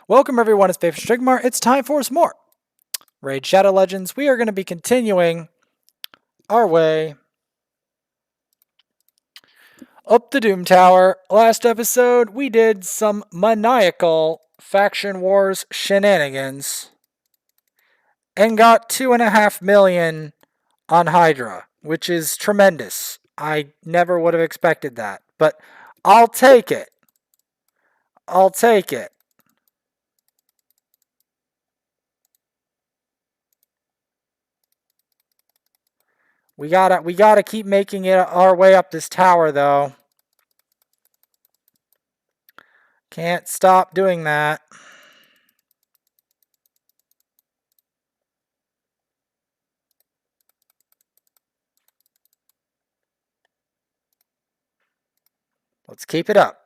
Welcome everyone, it's Favorite Stigmar. It's time for some more Raid Shadow Legends. We are going to be continuing our way up the Doom Tower. Last episode, we did some maniacal faction wars shenanigans and got 2.5 million on Hydra, which is tremendous. I never would have expected that, but I'll take it. I'll take it. We gotta keep making it our way up this tower, though. Can't stop doing that. Let's keep it up.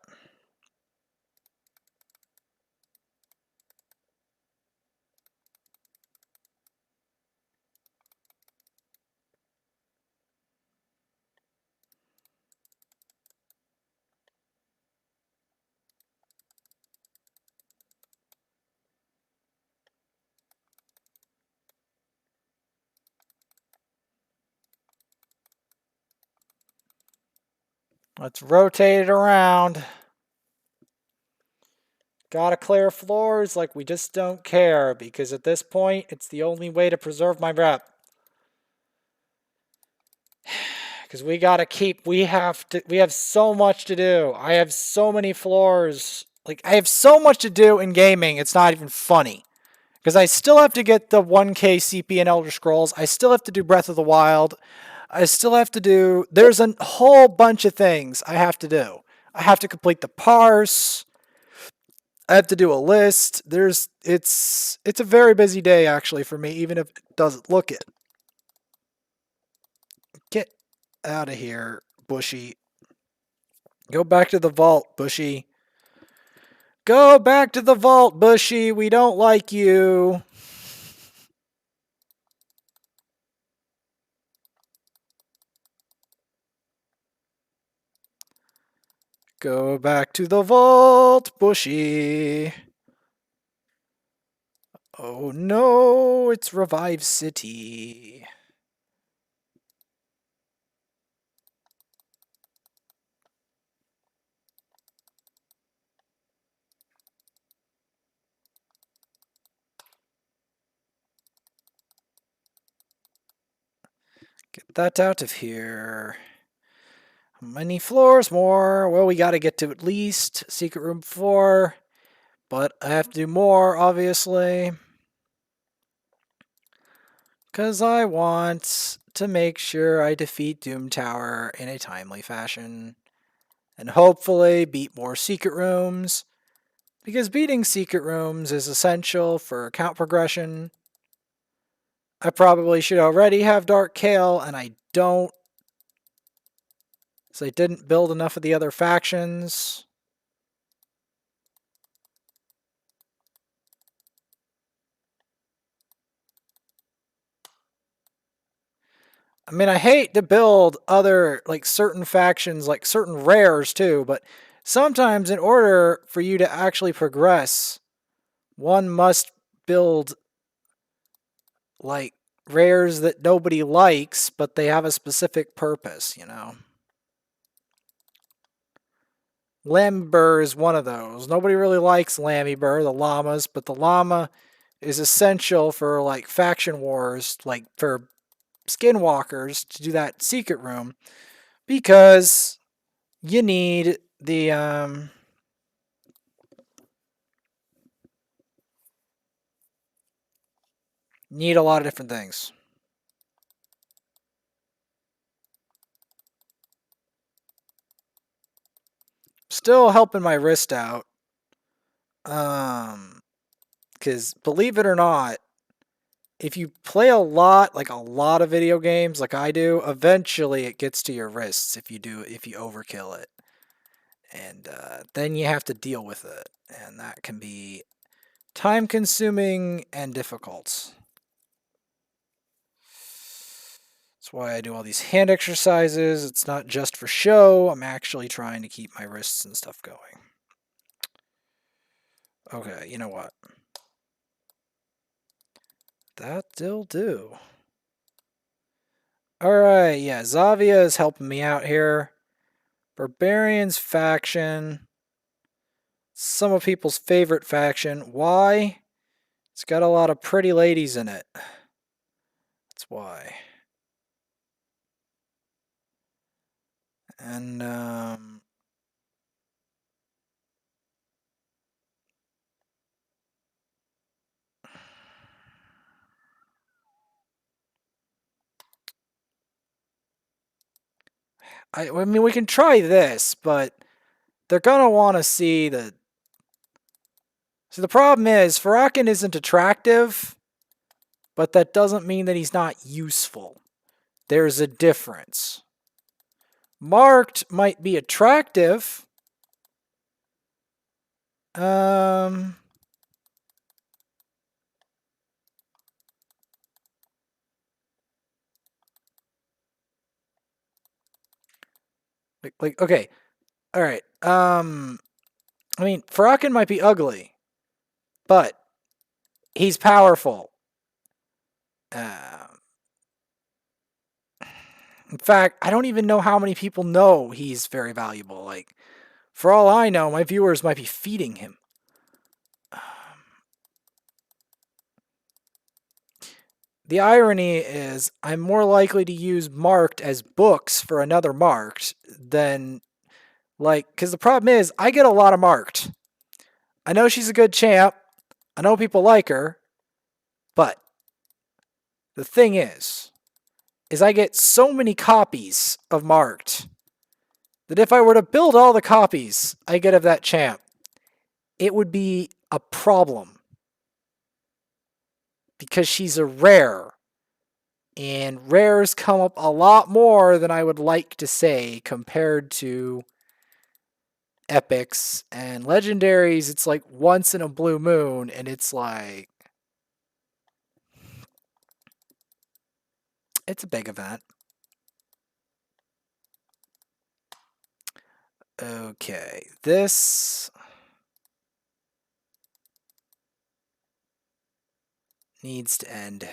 Let's rotate it around. Gotta clear floors like we just don't care, because at this point, it's the only way to preserve my rep. Because we gotta keep, we have so much to do. I have so many floors. Like, I have so much to do in gaming, it's not even funny. Because I still have to get the 1K CP and Elder Scrolls. I still have to do Breath of the Wild. I still have to do, there's a whole bunch of things I have to do. I have to complete the parse. I have to do a list. It's a very busy day actually for me, even if it doesn't look it. Get out of here, Bushy. Go back to the vault, Bushy. Go back to the vault, Bushy. We don't like you. Go back to the vault, Bushy. Oh no, it's Revive City. Get that out of here. How many floors more? Well, we gotta get to at least Secret Room 4. But I have to do more, obviously. Because I want to make sure I defeat Doom Tower in a timely fashion. And hopefully beat more Secret Rooms. Because beating Secret Rooms is essential for account progression. I probably should already have Dark Kale, and I don't. So I didn't build enough of the other factions. I mean, I hate to build other, like, certain factions, like certain rares too, but sometimes in order for you to actually progress, one must build, like, rares that nobody likes, but they have a specific purpose, you know? Lamber is one of those. Nobody really likes Lamber, the llamas, but the llama is essential for, like, faction wars, like, for skinwalkers to do that secret room, because you need the, need a lot of different things. Still helping my wrist out. Because believe it or not, if you play a lot, like a lot of video games like I do, eventually it gets to your wrists if you overkill it. And then you have to deal with it. And that can be time consuming and difficult. That's why I do all these hand exercises. It's not just for show. I'm actually trying to keep my wrists and stuff going. Okay, you know what? That'll do. Alright, yeah, Zavia is helping me out here. Barbarian's faction. Some of people's favorite faction. Why? It's got a lot of pretty ladies in it. That's why. And, I mean, we can try this, but they're gonna want to see the... So the problem is, Farrakhan isn't attractive, but that doesn't mean that he's not useful. There's a difference. Marked might be attractive. Um... Okay. Alright. I mean, Farrakhan might be ugly, but he's powerful. In fact, I don't even know how many people know he's very valuable. Like, for all I know, my viewers might be feeding him. The irony is, I'm more likely to use marked as books for another marked than, like, because the problem is, I get a lot of marked. I know she's a good champ. I know people like her. But the thing is I get so many copies of marked that if I were to build all the copies I get of that champ, it would be a problem. Because she's a rare. And rares come up a lot more than I would like to say compared to epics. And legendaries, it's like once in a blue moon, and it's like... It's a big event. Okay, this... needs to end.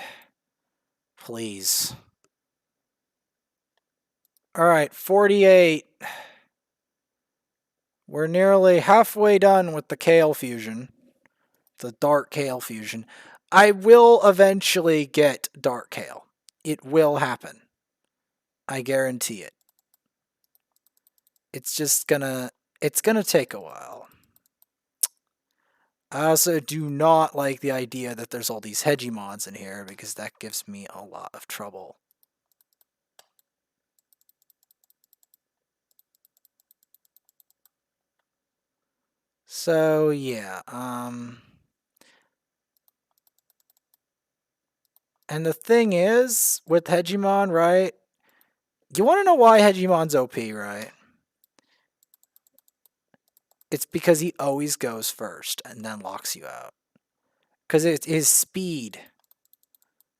Please. Alright, 48. We're nearly halfway done with the Kale fusion. The Dark Kale fusion. I will eventually get Dark Kale. It will happen. I guarantee it. It's just gonna... It's gonna take a while. I also do not like the idea that there's all these Hegemons in here because that gives me a lot of trouble. So, yeah, and the thing is, with Hegemon, right? You want to know why Hegemon's OP, right? It's because he always goes first and then locks you out. Because it's his speed.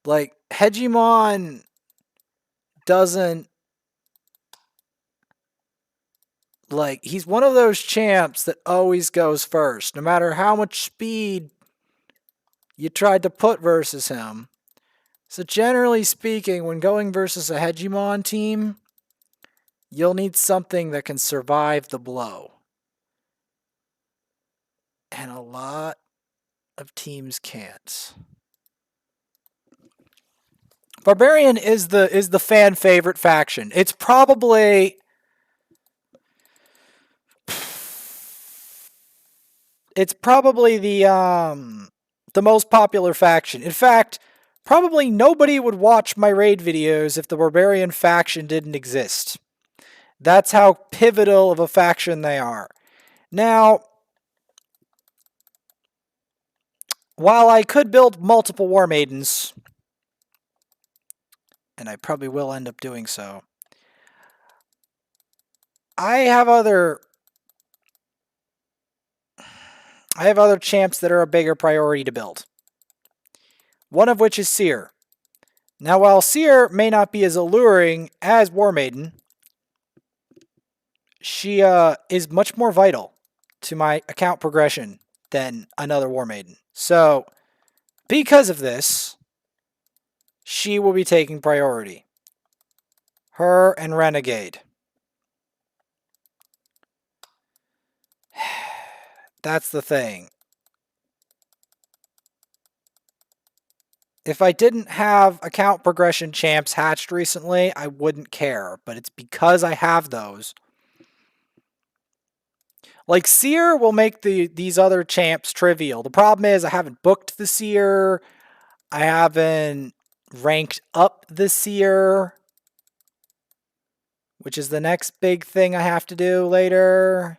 Like, Hegemon doesn't... Like, he's one of those champs that always goes first. No matter how much speed you tried to put versus him. So generally speaking, when going versus a Hegemon team, you'll need something that can survive the blow. And a lot of teams can't. Barbarian is the fan favorite faction. It's probably the most popular faction. In fact, probably nobody would watch my raid videos if the Barbarian faction didn't exist. That's how pivotal of a faction they are. Now, while I could build multiple War Maidens, and I probably will end up doing so, I have other champs that are a bigger priority to build. One of which is Seer. Now, while Seer may not be as alluring as War Maiden, she is much more vital to my account progression than another War Maiden. So, because of this, she will be taking priority. Her and Renegade. That's the thing. If I didn't have account progression champs hatched recently, I wouldn't care. But it's because I have those. Like, Seer will make these other champs trivial. The problem is I haven't booked the Seer. I haven't ranked up the Seer, which is the next big thing I have to do later.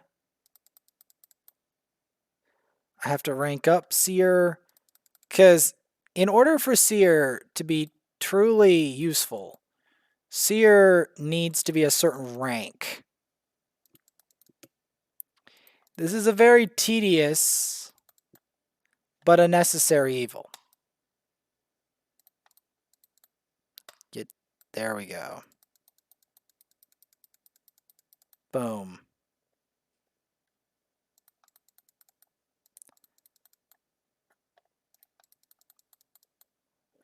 I have to rank up Seer. Because in order for Seer to be truly useful, Seer needs to be a certain rank. This is a very tedious but a necessary evil. There we go. Boom.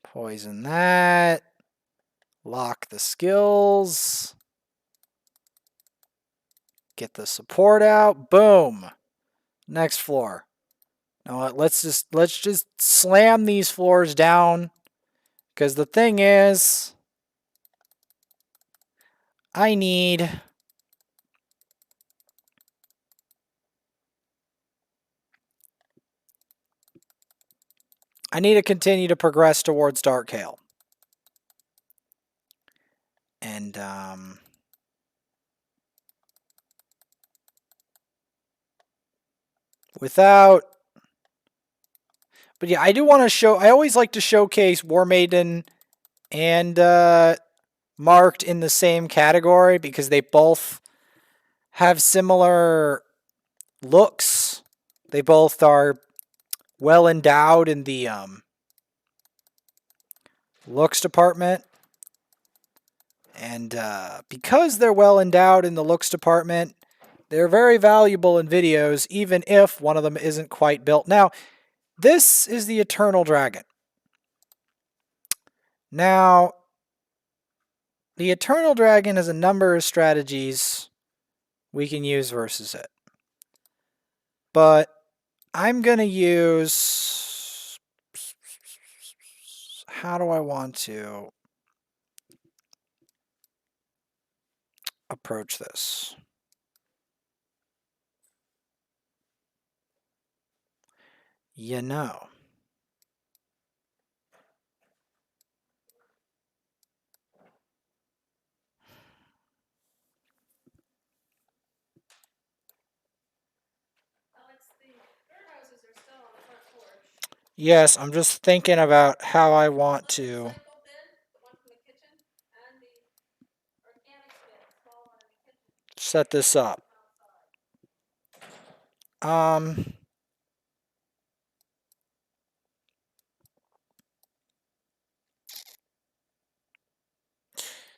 Poison that. Lock the skills. Get the support out. Boom. Next floor. Now let's just slam these floors down. Because the thing is, I need to continue to progress towards Dark Hail. And without, but yeah, I do want to show. I always like to showcase War Maiden and Marked in the same category because they both have similar looks. They both are well endowed in the looks department. And because they're well endowed in the looks department, they're very valuable in videos, even if one of them isn't quite built. Now, this is the Eternal Dragon. Now, the Eternal Dragon has a number of strategies we can use versus it. But I'm going to use... How do I want to approach this? You know. Yes, I'm just thinking about how I want to set this up.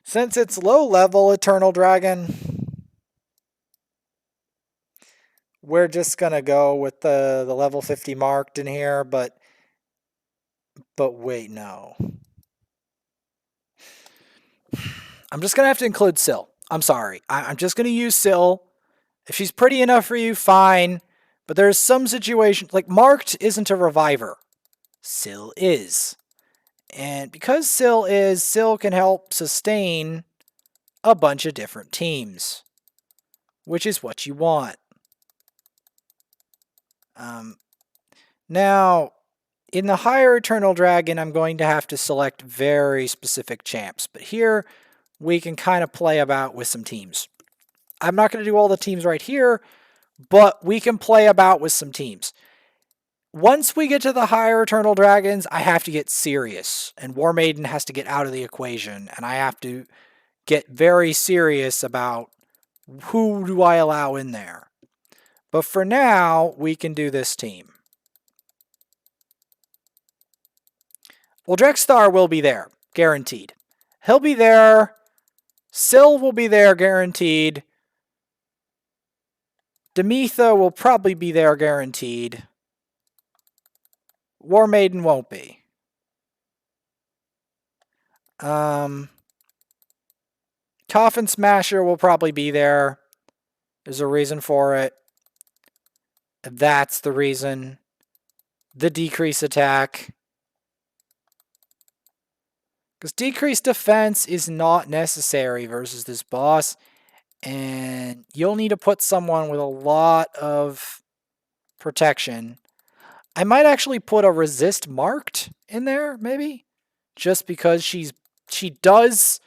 Since it's low level Eternal Dragon, we're just gonna go with the level 50 marked in here, but wait, no. I'm just gonna have to include Syl. I'm sorry. I'm just gonna use Syl. If she's pretty enough for you, fine. But there's some situations, like Marked isn't a reviver. Syl is. And because Syl can help sustain a bunch of different teams, which is what you want. Now, in the higher Eternal Dragon, I'm going to have to select very specific champs. But here, we can kind of play about with some teams. I'm not going to do all the teams right here, but we can play about with some teams. Once we get to the higher Eternal Dragons, I have to get serious. And War Maiden has to get out of the equation. And I have to get very serious about who do I allow in there. But for now, we can do this team. Well, Drexthar will be there, guaranteed. He'll be there. Syl will be there, guaranteed. Demetha will probably be there, guaranteed. War Maiden won't be. Coffin Smasher will probably be there. There's a reason for it. That's the reason. The decrease attack. Because decreased defense is not necessary versus this boss. And you'll need to put someone with a lot of protection. I might actually put a resist marked in there, maybe. Just because she does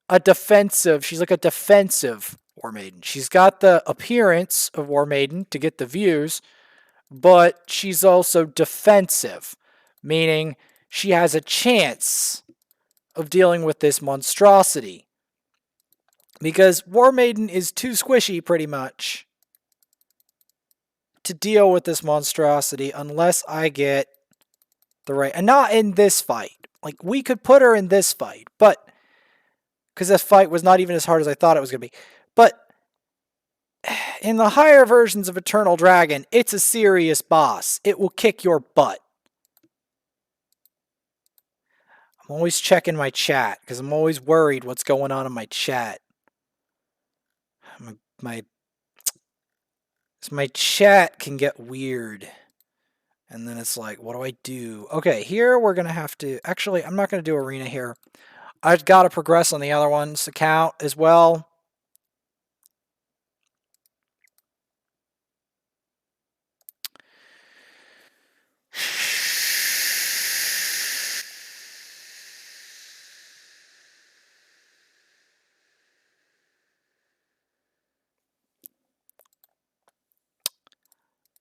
a defensive. She's like a defensive War Maiden. She's got the appearance of War Maiden to get the views, but she's also defensive, meaning she has a chance of dealing with this monstrosity. Because War Maiden is too squishy, pretty much, to deal with this monstrosity unless I get the right... And not in this fight. Like, we could put her in this fight, but... Because this fight was not even as hard as I thought it was going to be. But in the higher versions of Eternal Dragon, it's a serious boss. It will kick your butt. I'm always checking my chat because I'm always worried what's going on in my chat. My chat can get weird. And then it's like, what do I do? Okay, here we're going to have to... Actually, I'm not going to do Arena here. I've got to progress on the other one's account as well.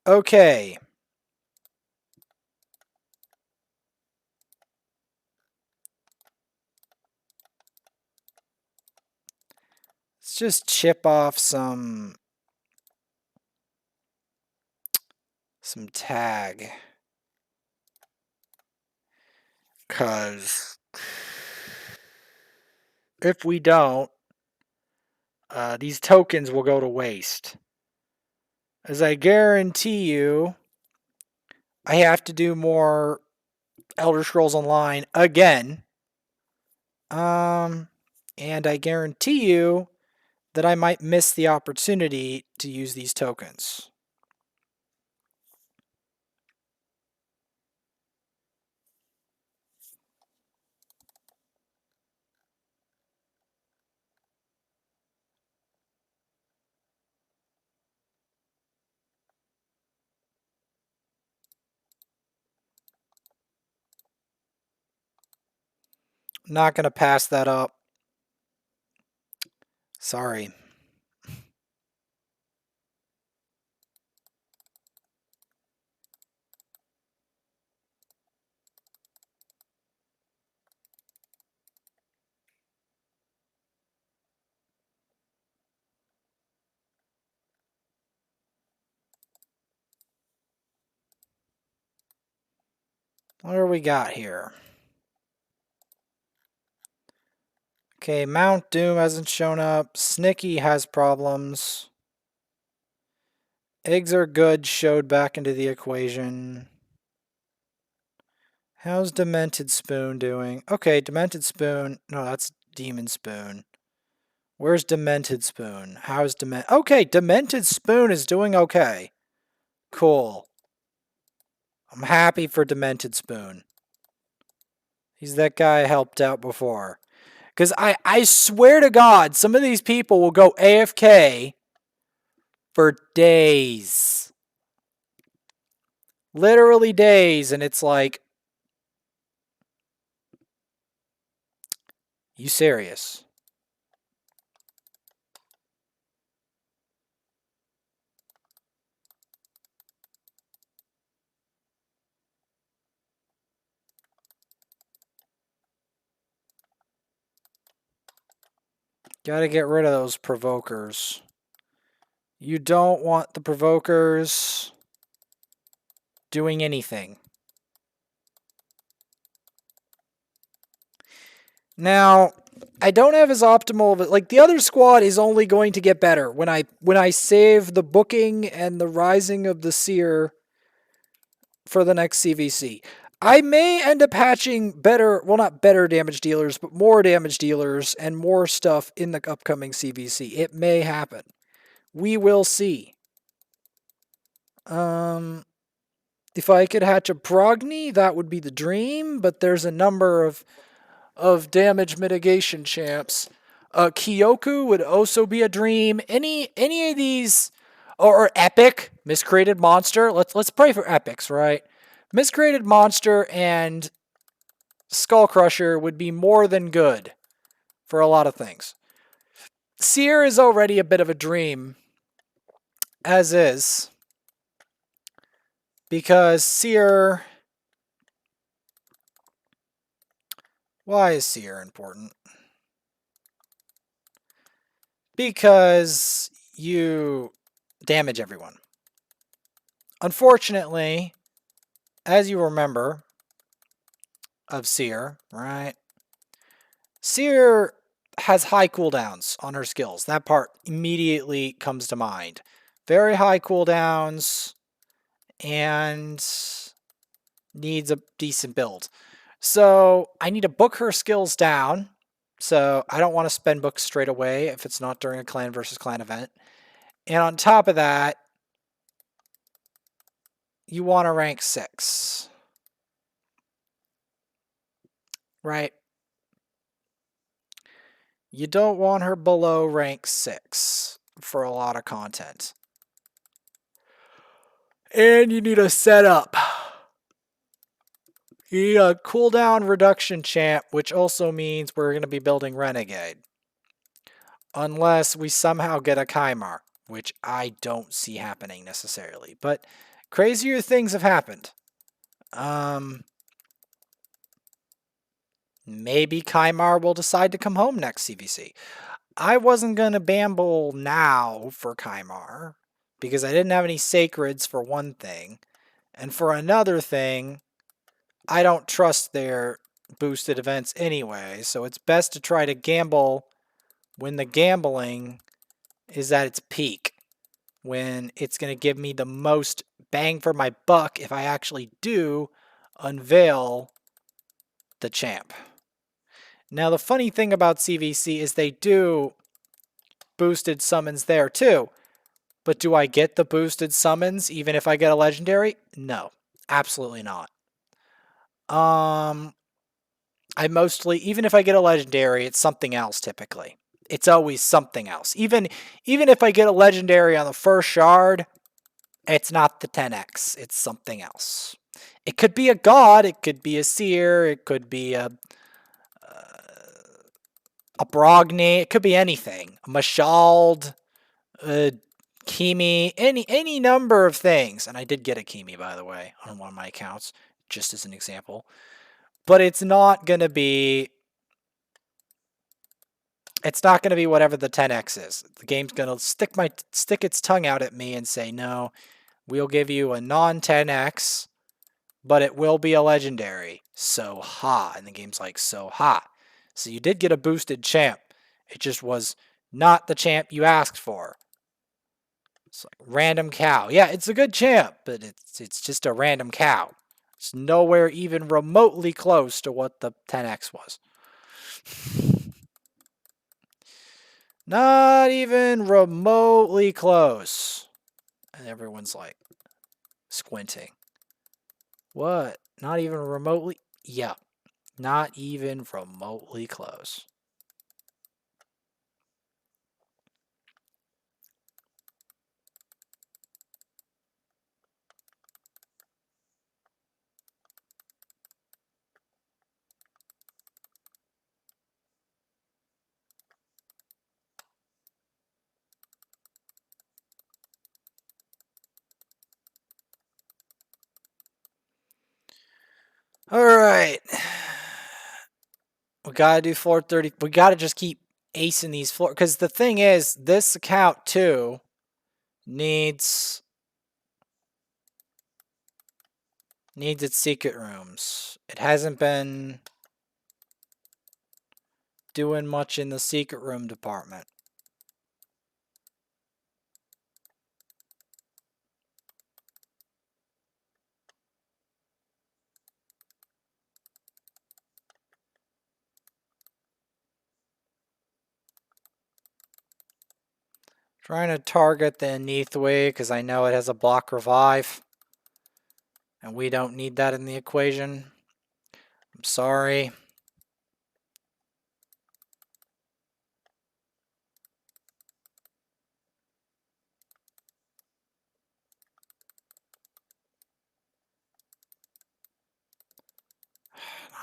Okay. Let's just chip off some tag. Because if we don't, these tokens will go to waste. As I guarantee you, I have to do more Elder Scrolls Online again. And I guarantee you that I might miss the opportunity to use these tokens. Not going to pass that up. Sorry. What do we got here? Okay, Mount Doom hasn't shown up. Snicky has problems. Eggs are good showed back into the equation. How's Demented Spoon doing? Okay, Demented Spoon. No, that's Demon Spoon. Where's Demented Spoon? How's Demented... Okay, Demented Spoon is doing okay. Cool. I'm happy for Demented Spoon. He's that guy I helped out before. Because I swear to God, some of these people will go AFK for days. Literally days, and it's like... You serious? Gotta get rid of those provokers. You don't want the provokers doing anything. Now, I don't have as optimal, but like the other squad is only going to get better when I save the booking and the Rising of the Seer for the next CVC. I may end up hatching better, well, not better damage dealers, but more damage dealers and more stuff in the upcoming CVC. It may happen. We will see. If I could hatch a Brogni, that would be the dream, but there's a number of damage mitigation champs. Kyoku would also be a dream. Any of these, or Epic, Miscreated Monster. Let's pray for epics, right? Miscreated Monster and Skull Crusher would be more than good for a lot of things. Seer is already a bit of a dream, as is, because Seer. Why is Seer important? Because you damage everyone. Unfortunately, as you remember of Seer, right? Seer has high cooldowns on her skills. That part immediately comes to mind. Very high cooldowns and needs a decent build. So I need to book her skills down. So I don't want to spend books straight away if it's not during a clan versus clan event. And on top of that, you want to rank 6. Right? You don't want her below rank 6 for a lot of content. And you need a setup. You need a cooldown reduction champ, which also means we're going to be building Renegade. Unless we somehow get a Kymar, which I don't see happening necessarily. But crazier things have happened. Maybe Kymar will decide to come home next CVC. I wasn't going to bamble now for Kymar because I didn't have any sacreds for one thing. And for another thing, I don't trust their boosted events anyway. So it's best to try to gamble when the gambling is at its peak. When it's going to give me the most bang for my buck if I actually do unveil the champ. Now, the funny thing about CVC is they do boosted summons there too. But do I get the boosted summons even if I get a legendary? No, absolutely not. I mostly, even if I get a legendary, it's something else typically. It's always something else. Even if I get a legendary on the first shard, it's not the 10x. It's something else. It could be a god. It could be a seer. It could be a Brogni. It could be anything. A Mashald, a Kimi, any number of things. And I did get a Kimi, by the way, on one of my accounts, just as an example. But it's not going to be... It's not going to be whatever the 10x is. The game's going to stick its tongue out at me and say, no, we'll give you a non-10x, but it will be a legendary. So ha. And the game's like, so ha. So you did get a boosted champ. It just was not the champ you asked for. It's like random cow. Yeah, it's a good champ, but it's just a random cow. It's nowhere even remotely close to what the 10x was. Not even remotely close. And everyone's like squinting. What? Not even remotely? Yeah. Not even remotely close. All right. We gotta do floor 30. We gotta just keep acing these floors. Because the thing is, this account too needs its secret rooms. It hasn't been doing much in the secret room department. Trying to target the Neathway because I know it has a block revive. And we don't need that in the equation. I'm sorry.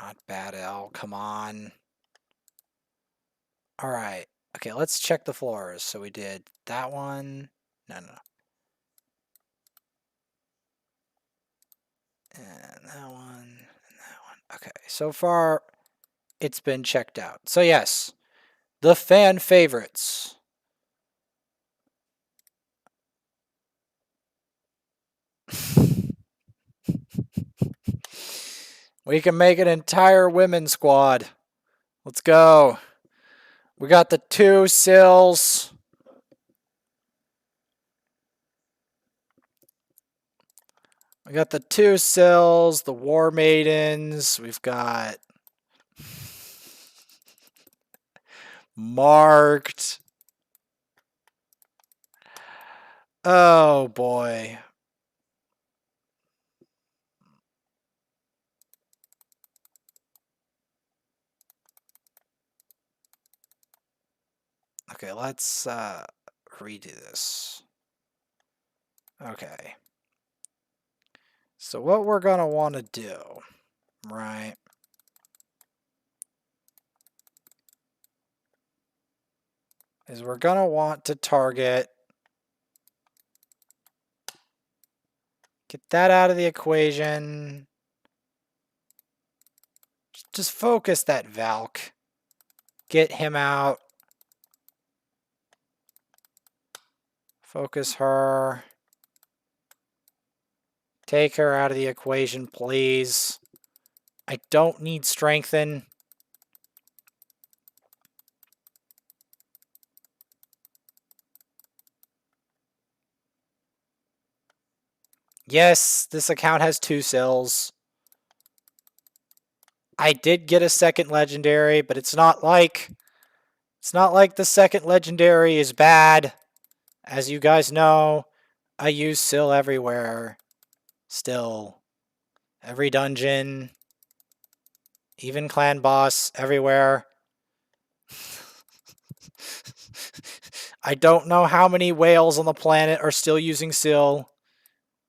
Not bad, L. Come on. All right. Okay, let's check the floors. So we did that one. No. And that one. And that one. Okay, so far it's been checked out. So yes, the fan favorites. We can make an entire women's squad. Let's go. We got the 2 sills. We got the 2 sills, the War Maidens. We've got marked. Oh boy. Okay, let's redo this. Okay. So what we're going to want to do, right, is we're going to want to target, get that out of the equation. Just focus that Valk. Get him out. Focus her. Take her out of the equation, please. I don't need strengthen. Yes, this account has 2 sills. I did get a second legendary, but it's not like the second legendary is bad. As you guys know, I use sill everywhere. Still. Every dungeon. Even clan boss. Everywhere. I don't know how many whales on the planet are still using sill.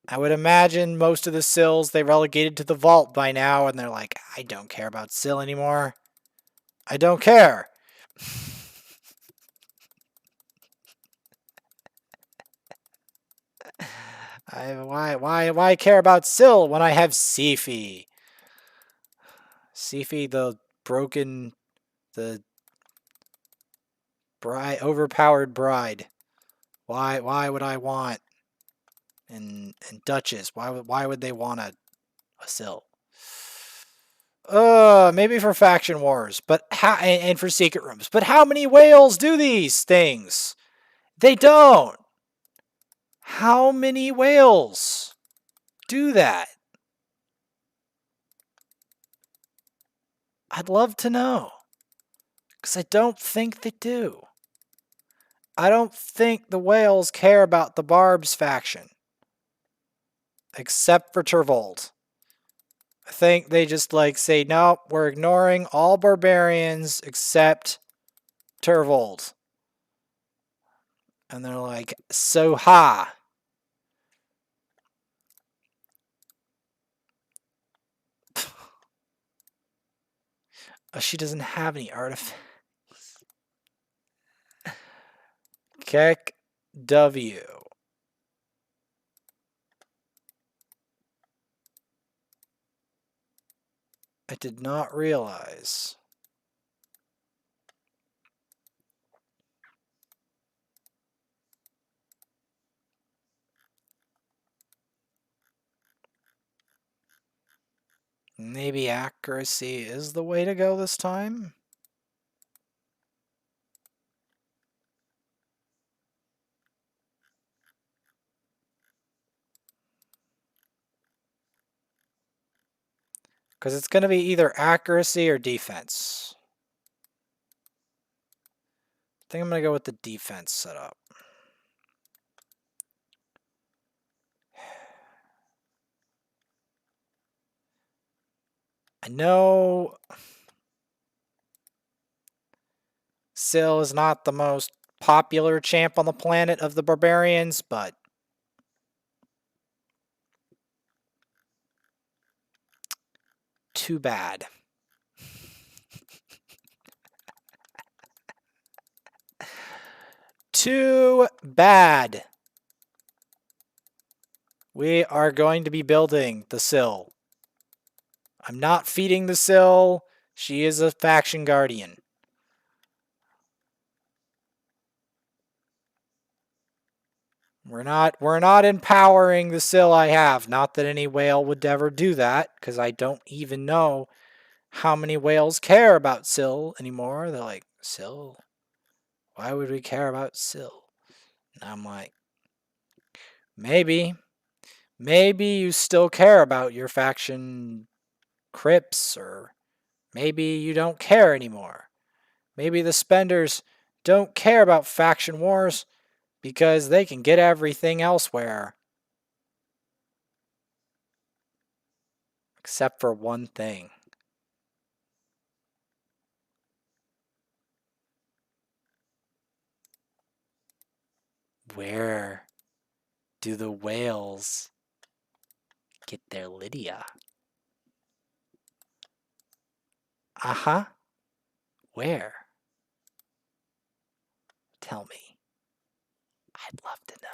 I would imagine most of the sills they relegated to the vault by now, and they're like, I don't care about sill anymore. I don't care. Why care about sill when I have Sifi? Sifi, the broken, the bride, overpowered bride. Why would I want? And Duchess, why would they want a sill? Maybe for faction wars, but how, and for secret rooms. But how many whales do these things? They don't. How many whales do that? I'd love to know. Because I don't think they do. I don't think the whales care about the Barbs faction. Except for Tervold. I think they just like say, no, we're ignoring all barbarians except Tervold. And they're like, so ha. Oh, she doesn't have any artifacts. Keck W. I did not realize. Maybe accuracy is the way to go this time? Because it's going to be either accuracy or defense. I think I'm going to go with the defense setup. I know Syl is not the most popular champ on the planet of the Barbarians, but too bad. Too bad. We are going to be building the Syl. I'm not feeding the Syl. She is a faction guardian. We're not empowering the Syl I have. Not that any whale would ever do that, because I don't even know how many whales care about Syl anymore. They're like, Syl? Why would we care about Syl? And I'm like, maybe. Maybe you still care about your faction crypts, or maybe you don't care anymore. Maybe the spenders don't care about faction wars because they can get everything elsewhere. Except for one thing. Where do the whales get their Lydia? Uh-huh. Where? Tell me. I'd love to know.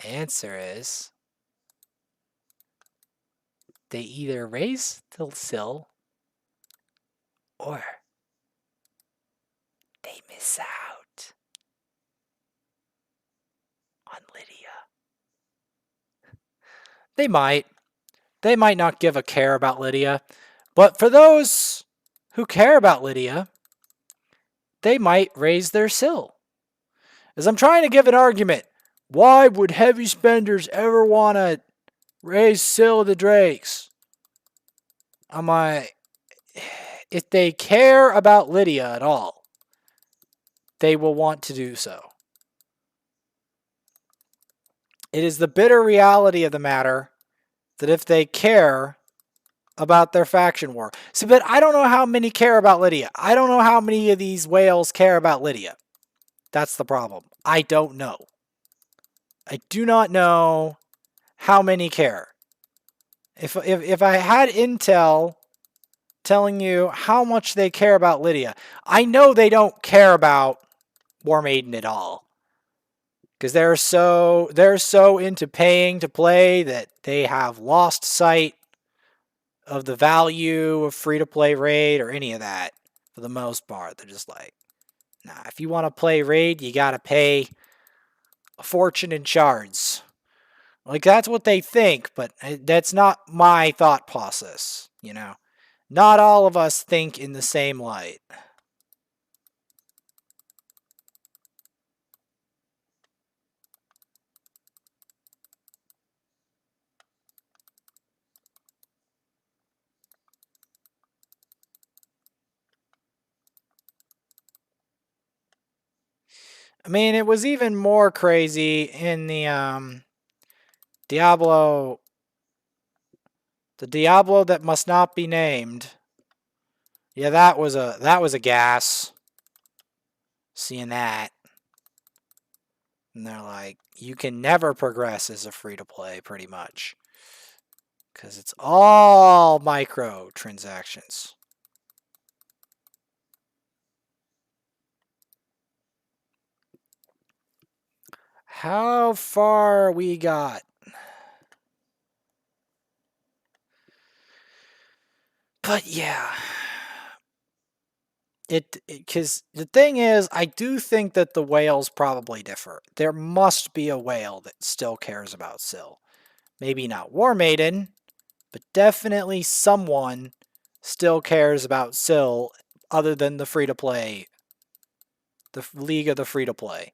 Answer is they either raise the Syl or they miss out on Lydia. They might. They might not give a care about Lydia. But for those who care about Lydia, they might raise their Syl. As I'm trying to give an argument, why would heavy spenders ever want to raise Syl the Drakes? I'm like, if they care about Lydia at all, they will want to do so. It is the bitter reality of the matter that if they care about their faction war. See, but I don't know how many care about Lydia. I don't know how many of these whales care about Lydia. That's the problem. I don't know. I do not know how many care. If I had intel telling you how much they care about Lydia, I know they don't care about War Maiden at all. Because they're so into paying to play that they have lost sight of the value of free-to-play raid or any of that for the most part. They're just like, nah, if you want to play raid, you got to pay a fortune in shards. Like, that's what they think, but that's not my thought process, you know? Not all of us think in the same light. I mean, it was even more crazy in the Diablo, the Diablo that must not be named. Yeah, that was a gas. Seeing that. And they're like, you can never progress as a free-to-play, pretty much. Because it's all micro transactions. How far we got? But yeah. Because the thing is, I do think that the whales probably differ. There must be a whale that still cares about Syl. Maybe not War Maiden, but definitely someone still cares about Syl other than the free-to-play, the League of the Free-to-Play.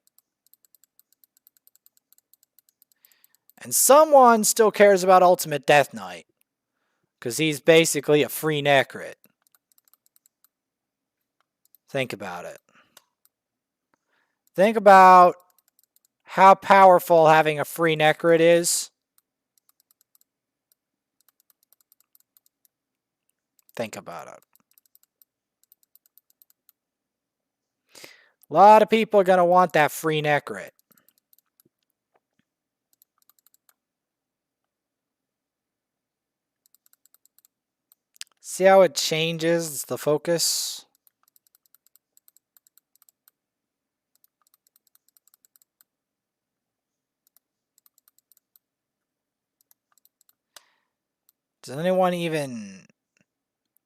And someone still cares about Ultimate Death Knight, because he's basically a free Necrit. Think about it. Think about how powerful having a free Necrit is. Think about it. A lot of people are going to want that free Necrit. See how it changes the focus? Does anyone even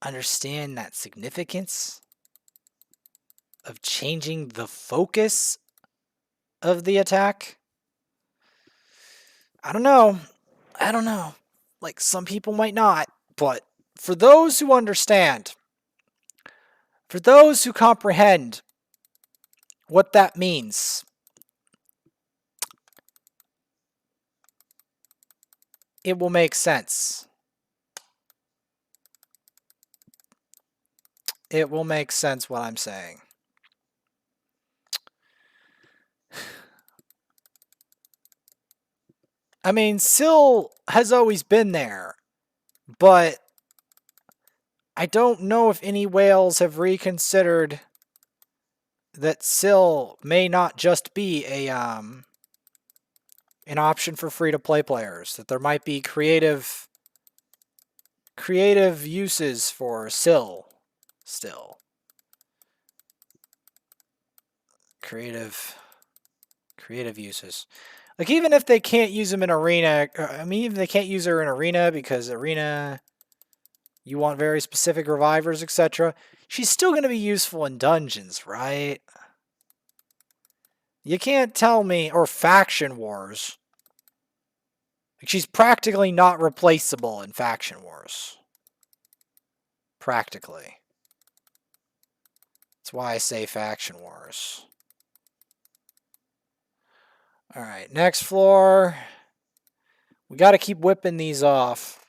understand that significance of changing the focus of the attack? I don't know. I don't know. Like, some people might not, but for those who understand, for those who comprehend what that means, it will make sense. It will make sense what I'm saying. I mean, Syl has always been there, but I don't know if any whales have reconsidered that Syl may not just be an option for free-to-play players. That there might be creative uses for Syl still. Creative uses. Like, even if they can't use them in arena, I mean, even if they can't use her in arena because arena, you want very specific revivers, etc. She's still going to be useful in dungeons, right? You can't tell me, or faction wars. Like, she's practically not replaceable in faction wars. Practically. That's why I say faction wars. Alright, next floor. We got to keep whipping these off.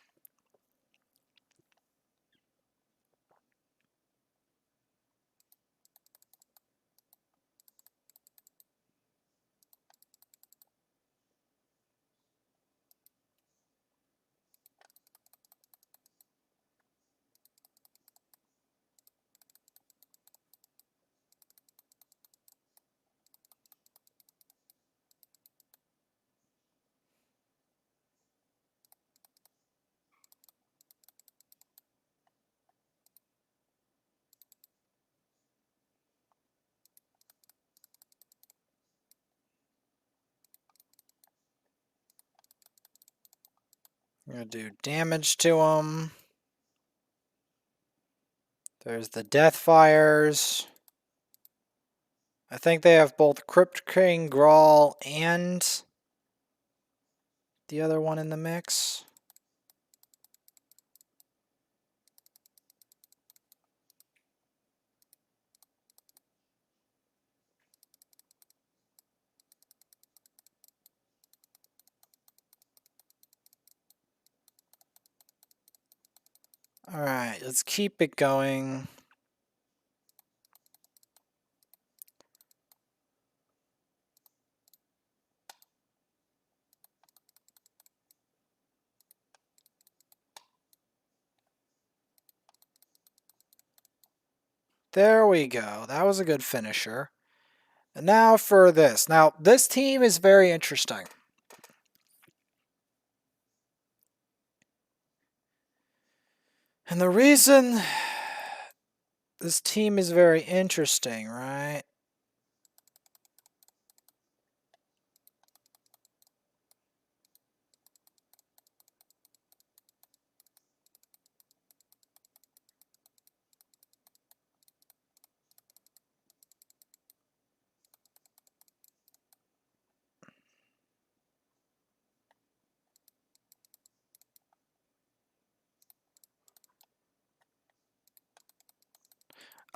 I'm going to do damage to them. There's the Death Fires. I think they have both Crypt King, Grawl, and the other one in the mix. Alright, let's keep it going. There we go. That was a good finisher. And now for this. Now, this team is very interesting. And the reason this team is very interesting, right?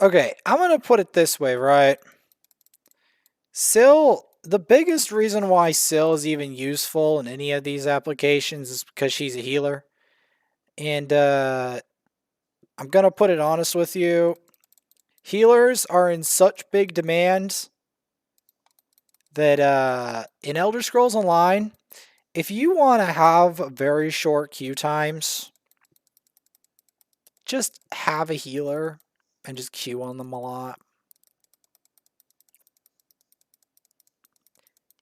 Okay, I'm going to put it this way, right? Syl, the biggest reason why Syl is even useful in any of these applications is because she's a healer. And I'm going to put it honest with you. Healers are in such big demand that in Elder Scrolls Online, if you want to have very short queue times, just have a healer and just Q on them a lot.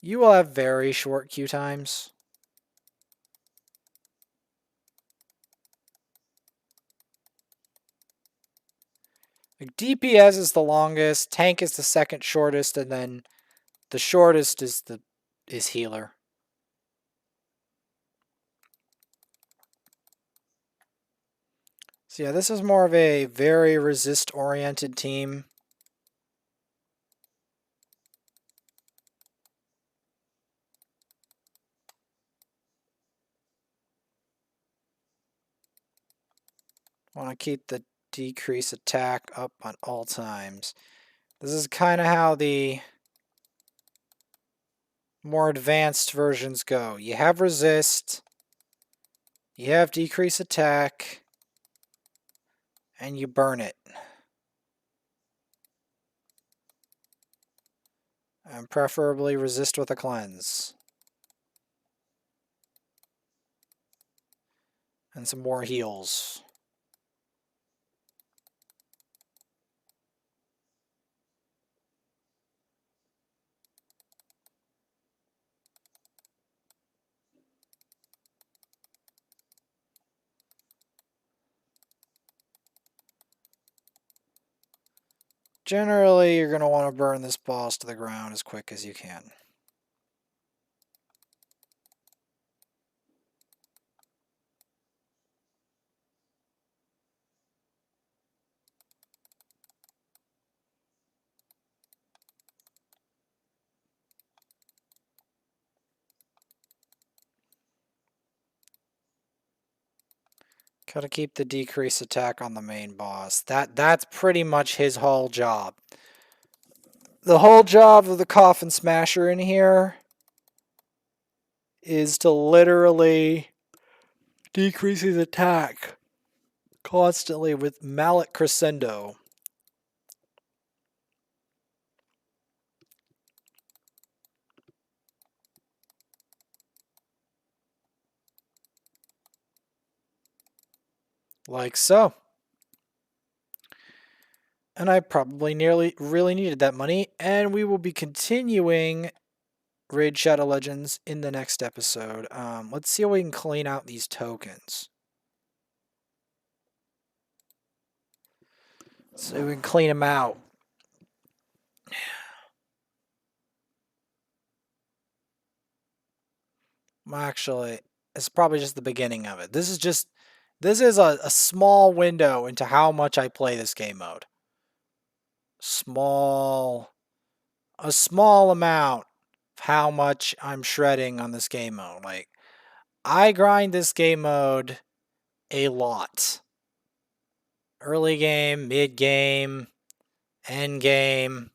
You will have very short Q times. Like DPS is the longest, tank is the second shortest, and then the shortest is healer. So yeah, this is more of a very resist-oriented team. Want to keep the decrease attack up on all times. This is kind of how the more advanced versions go. You have resist, you have decrease attack, and you burn it. And preferably resist with a cleanse. And some more heals. Generally, you're going to want to burn this boss to the ground as quick as you can. Gotta keep the decrease attack on the main boss. That's pretty much his whole job. The whole job of the Coffin Smasher in here is to literally decrease his attack constantly with Mallet Crescendo. Like so. And I probably really needed that money, and we will be continuing Raid Shadow Legends in the next episode. Let's see how we can clean out these tokens. So we can clean them out. Well, actually, it's probably just the beginning of it. This is a small window into how much I play this game mode. A small amount of how much I'm shredding on this game mode. Like, I grind this game mode a lot. Early game, mid game, end game.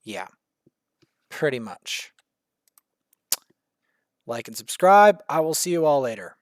Yeah, pretty much. Like and subscribe. I will see you all later.